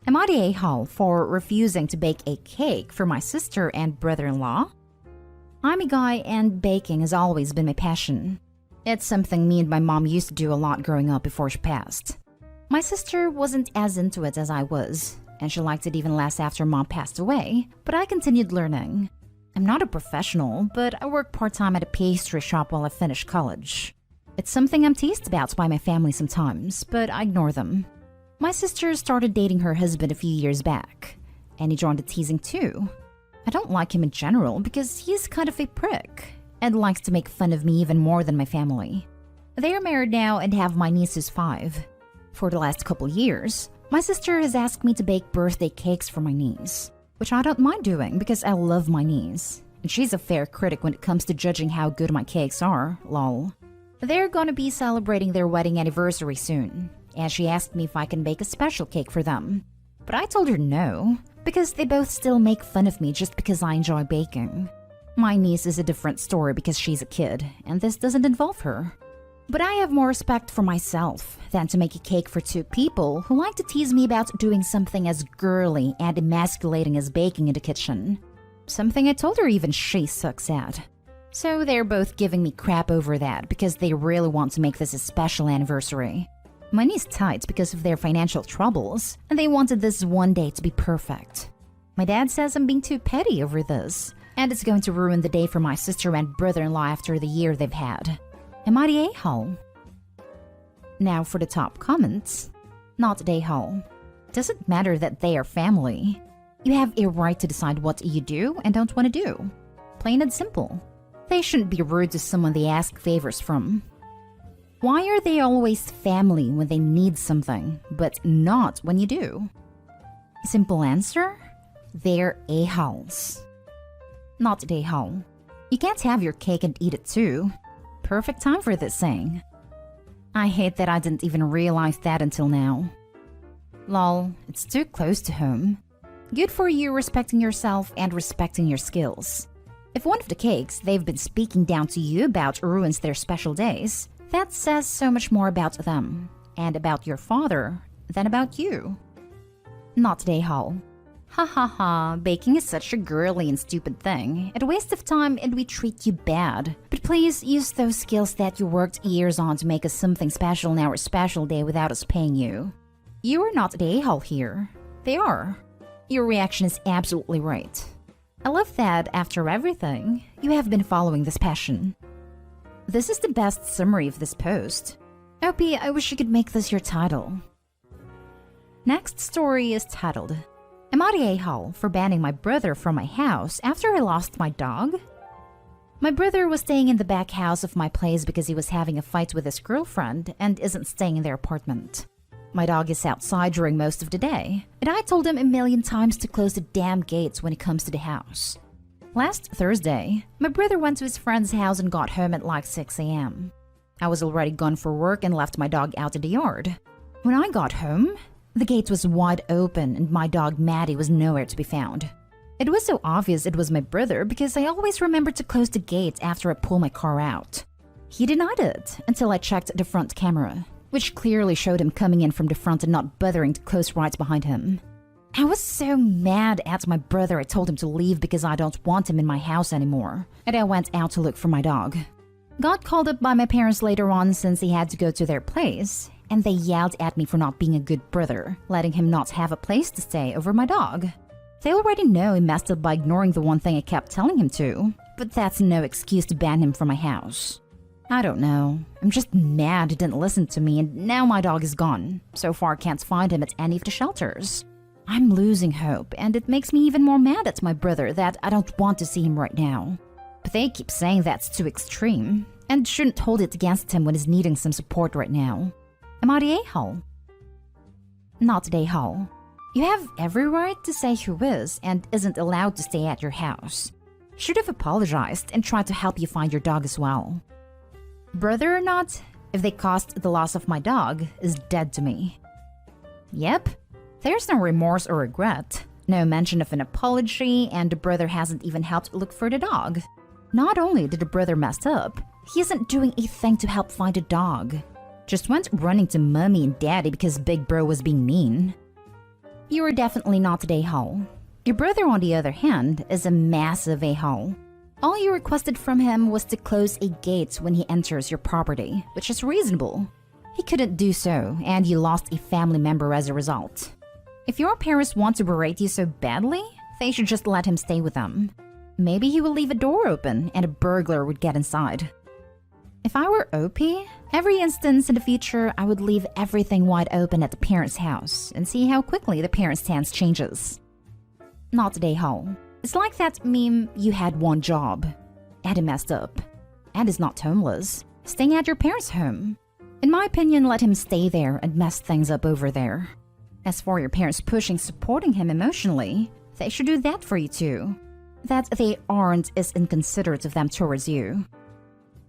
Am I the a-hole for refusing to bake a cake for my sister and brother-in-law? I'm a guy and baking has always been my passion. It's something me and my mom used to do a lot growing up before she passed. My sister wasn't as into it as I was, and she liked it even less after mom passed away, but I continued learning. I'm not a professional, but I work part-time at a pastry shop while I finish college. It's something I'm teased about by my family sometimes, but I ignore them. My sister started dating her husband a few years back, and he joined the teasing too. I don't like him in general because he's kind of a prick and likes to make fun of me even more than my family. They are married now and have my niece who's 5. For the last couple years, my sister has asked me to bake birthday cakes for my niece, which I don't mind doing because I love my niece. And she's a fair critic when it comes to judging how good my cakes are, lol. They're gonna be celebrating their wedding anniversary soon, and she asked me if I can bake a special cake for them. But I told her no, because they both still make fun of me just because I enjoy baking. My niece is a different story because she's a kid, and this doesn't involve her. But I have more respect for myself than to make a cake for 2 people who like to tease me about doing something as girly and emasculating as baking in the kitchen. Something I told her even she sucks at. So they're both giving me crap over that because they really want to make this a special anniversary. My niece tight because of their financial troubles, and they wanted this one day to be perfect. My dad says I'm being too petty over this, and it's going to ruin the day for my sister and brother-in-law after the year they've had. Am I the a-hole? Now for the top comments. Not the a-hole. Doesn't matter that they are family. You have a right to decide what you do and don't want to do. Plain and simple. They shouldn't be rude to someone they ask favors from. Why are they always family when they need something, but not when you do? Simple answer? They're a-holes. Not the a-hole. You can't have your cake and eat it too. Perfect time for this saying. I hate that I didn't even realize that until now. Lol, it's too close to home. Good for you respecting yourself and respecting your skills. If one of the cakes they've been speaking down to you about ruins their special days, that says so much more about them and about your father than about you. Not the a-hole. Ha ha ha, baking is such a girly and stupid thing. It's a waste of time and we treat you bad. But please use those skills that you worked years on to make us something special on our special day without us paying you. You are not the a-hole here. They are. Your reaction is absolutely right. I love that, after everything, you have been following this passion. This is the best summary of this post. OP, I wish you could make this your title. Next story is titled, Am I the a-hole for banning my brother from my house after I lost my dog? My brother was staying in the back house of my place because he was having a fight with his girlfriend and isn't staying in their apartment. My dog is outside during most of the day, and I told him a million times to close the damn gates when it comes to the house. Last Thursday, my brother went to his friend's house and got home at like 6 a.m. I was already gone for work and left my dog out in the yard. When I got home, the gate was wide open and my dog Maddie was nowhere to be found. It was so obvious it was my brother because I always remember to close the gate after I pull my car out. He denied it until I checked the front camera, which clearly showed him coming in from the front and not bothering to close right behind him. I was so mad at my brother I told him to leave because I don't want him in my house anymore, and I went out to look for my dog. Got called up by my parents later on since he had to go to their place, and they yelled at me for not being a good brother, letting him not have a place to stay over my dog. They already know he messed up by ignoring the one thing I kept telling him to, but that's no excuse to ban him from my house. I don't know. I'm just mad he didn't listen to me and now my dog is gone. So far I can't find him at any of the shelters. I'm losing hope and it makes me even more mad at my brother that I don't want to see him right now. But they keep saying that's too extreme and shouldn't hold it against him when he's needing some support right now. Am I the a-hole? Not the a-hole. You have every right to say who is and isn't allowed to stay at your house. Should have apologized and tried to help you find your dog as well. Brother or not, if they caused the loss of my dog, is dead to me. Yep, there's no remorse or regret, no mention of an apology, and the brother hasn't even helped look for the dog. Not only did the brother mess up, he isn't doing a thing to help find a dog. Just went running to mommy and daddy because big bro was being mean. You are definitely not an a-hole. Your brother, on the other hand, is a massive a-hole. All you requested from him was to close a gate when he enters your property, which is reasonable. He couldn't do so, and you lost a family member as a result. If your parents want to berate you so badly, they should just let him stay with them. Maybe he will leave a door open and a burglar would get inside. If I were OP, every instance in the future I would leave everything wide open at the parents' house and see how quickly the parents' stance changes. Not a hole. It's like that meme, you had one job. Eddie messed up. Ed is not homeless, staying at your parents' home. In my opinion, let him stay there and mess things up over there. As for your parents supporting him emotionally, they should do that for you too. That they aren't is inconsiderate of them towards you.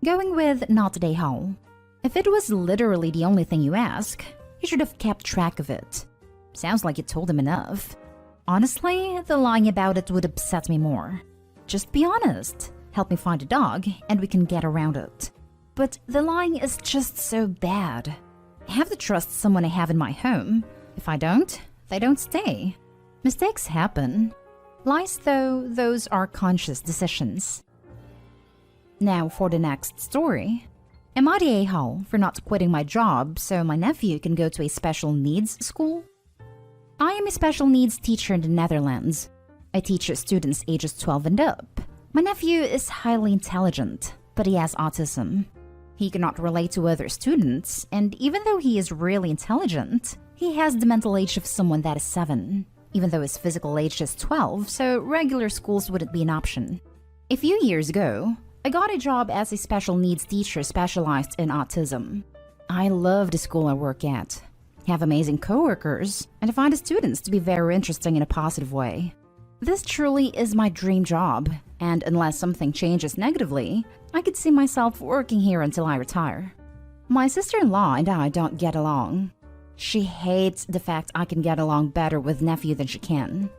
Going with not a hole. If it was literally the only thing you ask, you should have kept track of it. Sounds like you told him enough. Honestly, the lying about it would upset me more. Just be honest. Help me find a dog and we can get around it. But the lying is just so bad. I have to trust someone I have in my home. If I don't, they don't stay. Mistakes happen. Lies, though, those are conscious decisions. Now for the next story. Am I the a-hole for not quitting my job so my nephew can go to a special needs school? I am a special needs teacher in the Netherlands. I teach students ages 12 and up. My nephew is highly intelligent, but he has autism. He cannot relate to other students, and even though he is really intelligent, he has the mental age of someone that is 7, even though his physical age is 12, so regular schools wouldn't be an option. A few years ago, I got a job as a special needs teacher specialized in autism. I love the school I work at, have amazing coworkers, and I find the students to be very interesting in a positive way. This truly is my dream job, and unless something changes negatively, I could see myself working here until I retire. My sister-in-law and I don't get along. She hates the fact I can get along better with nephew than she can.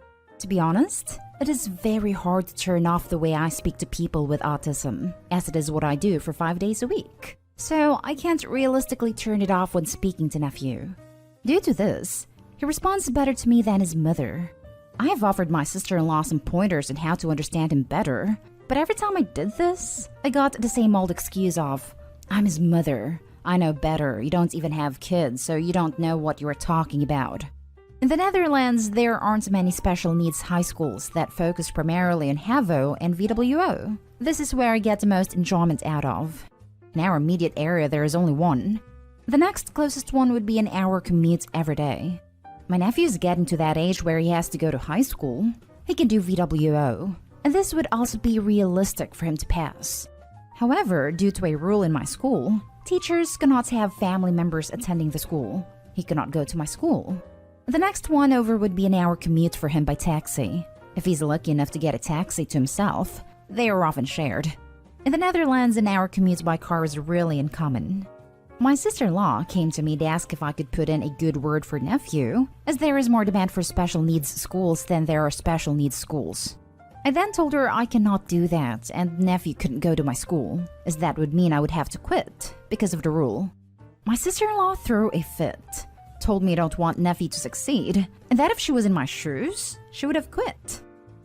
To be honest, it is very hard to turn off the way I speak to people with autism, as it is what I do for 5 days a week. So I can't realistically turn it off when speaking to nephew. Due to this, he responds better to me than his mother. I have offered my sister-in-law some pointers on how to understand him better, but every time I did this, I got the same old excuse of, I'm his mother. I know better. You don't even have kids, so you don't know what you are talking about. In the Netherlands, there aren't many special needs high schools that focus primarily on HAVO and VWO. This is where I get the most enjoyment out of. In our immediate area, there is only one. The next closest one would be an hour commute every day. My nephew is getting to that age where he has to go to high school. He can do VWO, and this would also be realistic for him to pass. However, due to a rule in my school, teachers cannot have family members attending the school. He cannot go to my school. The next one over would be an hour commute for him by taxi. If he's lucky enough to get a taxi to himself, they are often shared. In the Netherlands, an hour commute by car is really uncommon. My sister-in-law came to me to ask if I could put in a good word for nephew, as there is more demand for special needs schools than there are special needs schools. I then told her I cannot do that and nephew couldn't go to my school, as that would mean I would have to quit because of the rule. My sister-in-law threw a fit, told me I don't want nephew to succeed, and that if she was in my shoes, she would have quit.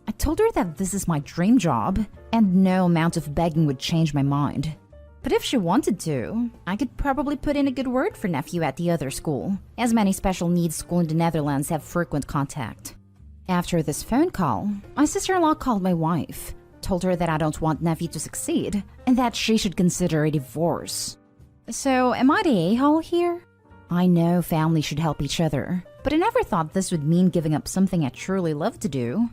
I told her that this is my dream job, and no amount of begging would change my mind. But if she wanted to, I could probably put in a good word for nephew at the other school, as many special needs schools in the Netherlands have frequent contact. After this phone call, my sister-in-law called my wife, told her that I don't want nephew to succeed, and that she should consider a divorce. So, am I the a-hole here? I know family should help each other, but I never thought this would mean giving up something I truly love to do.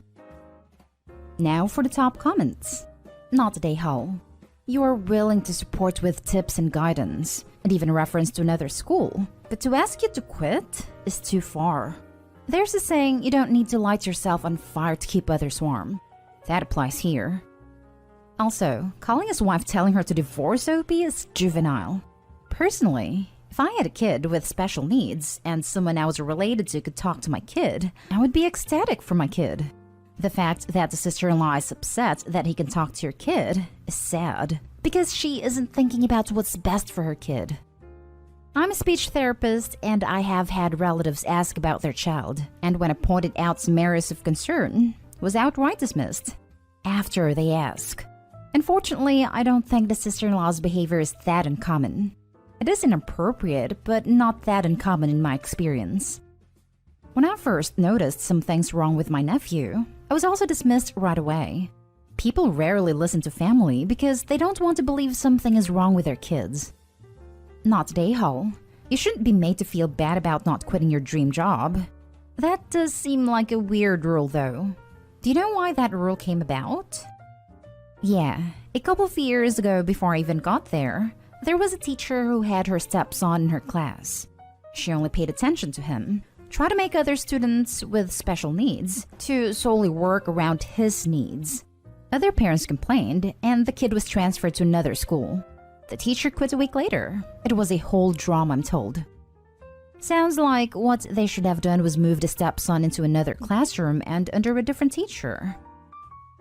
Now for the top comments. Not a hole. You are willing to support with tips and guidance, and even reference to another school, but to ask you to quit is too far. There's a saying, you don't need to light yourself on fire to keep others warm. That applies here. Also, calling his wife telling her to divorce OP is juvenile. Personally, if I had a kid with special needs and someone I was related to could talk to my kid, I would be ecstatic for my kid. The fact that the sister-in-law is upset that he can talk to your kid is sad, because she isn't thinking about what's best for her kid. I'm a speech therapist and I have had relatives ask about their child, and when I pointed out some areas of concern, was outright dismissed after they ask. Unfortunately, I don't think the sister-in-law's behavior is that uncommon. It is inappropriate, but not that uncommon in my experience. When I first noticed some things wrong with my nephew, I was also dismissed right away. People rarely listen to family because they don't want to believe something is wrong with their kids. Not today, Hall. You shouldn't be made to feel bad about not quitting your dream job. That does seem like a weird rule, though. Do you know why that rule came about? Yeah, a couple of years ago before I even got there, there was a teacher who had her stepson in her class. She only paid attention to him, tried to make other students with special needs to solely work around his needs. Other parents complained, and the kid was transferred to another school. The teacher quit a week later. It was a whole drama, I'm told. Sounds like what they should have done was move the stepson into another classroom and under a different teacher.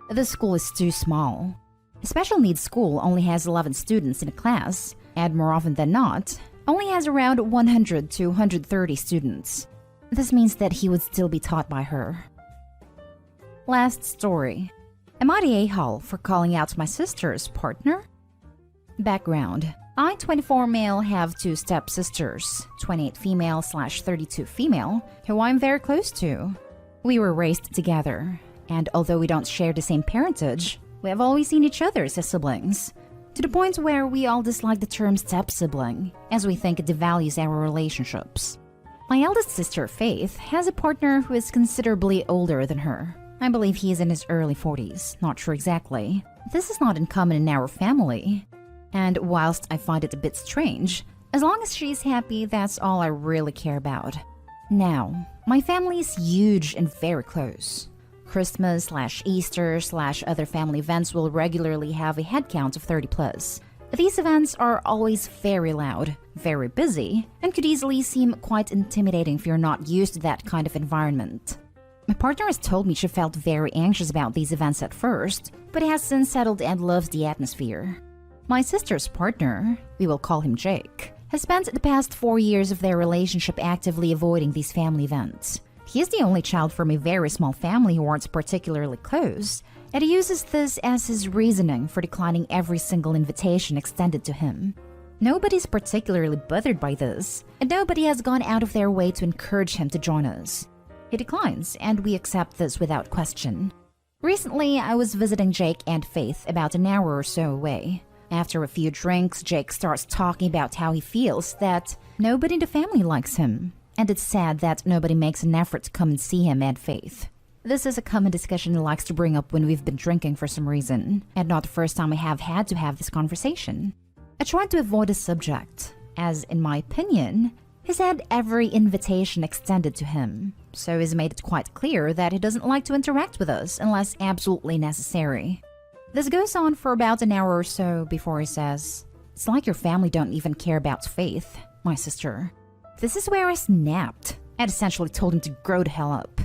The school is too small. A special needs school only has 11 students in a class, and more often than not, only has around 100 to 130 students. This means that he would still be taught by her. Last story. Am I the a-hole for calling out my sister's partner? Background. I, 24 male, have 2 stepsisters, 28 female/32 female, who I'm very close to. We were raised together, and although we don't share the same parentage, we have always seen each other as siblings, to the point where we all dislike the term step-sibling, as we think it devalues our relationships. My eldest sister, Faith, has a partner who is considerably older than her. I believe he is in his early 40s, not sure exactly. This is not uncommon in our family. And whilst I find it a bit strange, as long as she's happy, that's all I really care about. Now, my family is huge and very close. Christmas/Easter/other family events will regularly have a head count of 30 plus. These events are always very loud, very busy, and could easily seem quite intimidating if you're not used to that kind of environment. My partner has told me she felt very anxious about these events at first, but has since settled and loves the atmosphere. My sister's partner, we will call him Jake, has spent the past 4 years of their relationship actively avoiding these family events. He is the only child from a very small family who aren't particularly close, and he uses this as his reasoning for declining every single invitation extended to him. Nobody's particularly bothered by this, and nobody has gone out of their way to encourage him to join us. He declines, and we accept this without question. Recently, I was visiting Jake and Faith about an hour or so away. After a few drinks, Jake starts talking about how he feels that nobody in the family likes him, and it's sad that nobody makes an effort to come and see him and Faith. This is a common discussion he likes to bring up when we've been drinking for some reason, and not the first time I have had to have this conversation. I tried to avoid the subject, as in my opinion, he's had every invitation extended to him, so he's made it quite clear that he doesn't like to interact with us unless absolutely necessary. This goes on for about an hour or so before he says, "It's like your family don't even care about Faith, my sister." This is where I snapped and essentially told him to grow the hell up.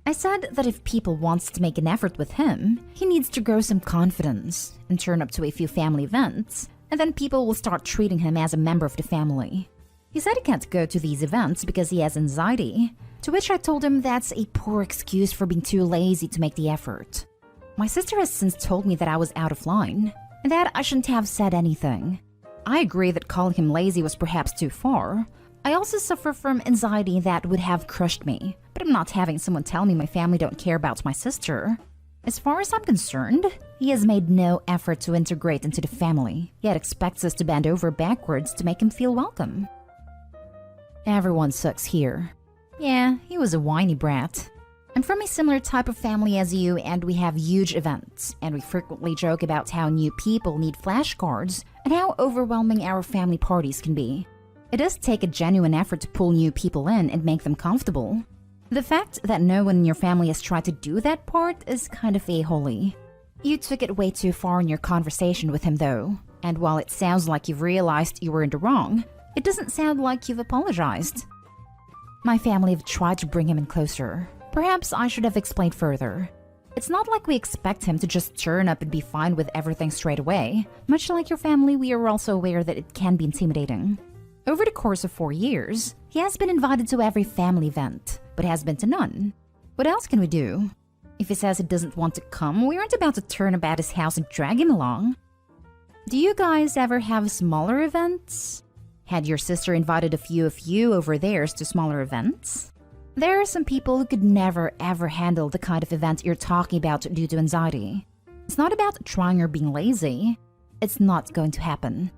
I said that if people wants to make an effort with him, he needs to grow some confidence and turn up to a few family events, and then people will start treating him as a member of the family. He said he can't go to these events because he has anxiety, to which I told him that's a poor excuse for being too lazy to make the effort. My sister has since told me that I was out of line, and that I shouldn't have said anything. I agree that calling him lazy was perhaps too far. I also suffer from anxiety that would have crushed me, but I'm not having someone tell me my family don't care about my sister. As far as I'm concerned, he has made no effort to integrate into the family, yet expects us to bend over backwards to make him feel welcome. Everyone sucks here. Yeah, he was a whiny brat. I'm from a similar type of family as you, and we have huge events, and we frequently joke about how new people need flashcards and how overwhelming our family parties can be. It does take a genuine effort to pull new people in and make them comfortable. The fact that no one in your family has tried to do that part is kind of a-holy. You took it way too far in your conversation with him though, and while it sounds like you've realized you were in the wrong, it doesn't sound like you've apologized. My family have tried to bring him in closer. Perhaps I should have explained further. It's not like we expect him to just turn up and be fine with everything straight away. Much like your family, we are also aware that it can be intimidating. Over the course of 4 years, he has been invited to every family event, but has been to none. What else can we do? If he says he doesn't want to come, we aren't about to turn up at his house and drag him along. Do you guys ever have smaller events? Had your sister invited a few of you over theirs to smaller events? There are some people who could never ever handle the kind of event you're talking about due to anxiety. It's not about trying or being lazy. It's not going to happen.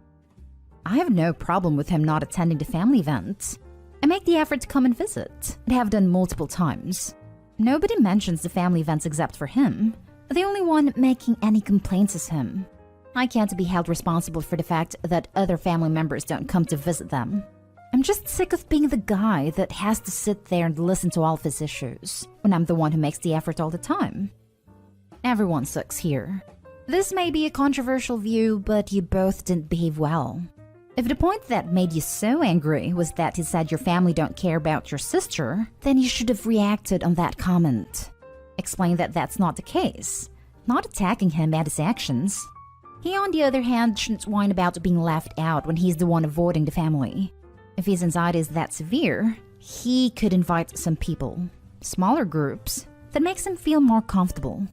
I have no problem with him not attending the family event. I make the effort to come and visit, and have done multiple times. Nobody mentions the family events except for him. The only one making any complaints is him. I can't be held responsible for the fact that other family members don't come to visit them. I'm just sick of being the guy that has to sit there and listen to all of his issues, when I'm the one who makes the effort all the time. Everyone sucks here. This may be a controversial view, but you both didn't behave well. If the point that made you so angry was that he said your family don't care about your sister, then you should have reacted on that comment. Explain that that's not the case, not attacking him and his actions. He, on the other hand, shouldn't whine about being left out when he's the one avoiding the family. If his anxiety is that severe, he could invite some people, smaller groups, that makes him feel more comfortable.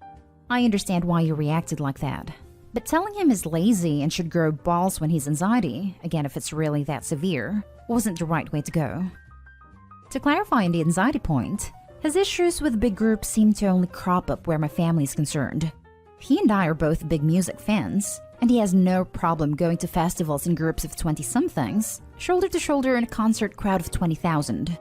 I understand why you reacted like that. But telling him he's lazy and should grow balls when he's anxiety, again if it's really that severe, wasn't the right way to go. To clarify on the anxiety point, his issues with big groups seem to only crop up where my family is concerned. He and I are both big music fans, and he has no problem going to festivals in groups of 20-somethings, shoulder to shoulder in a concert crowd of 20,000.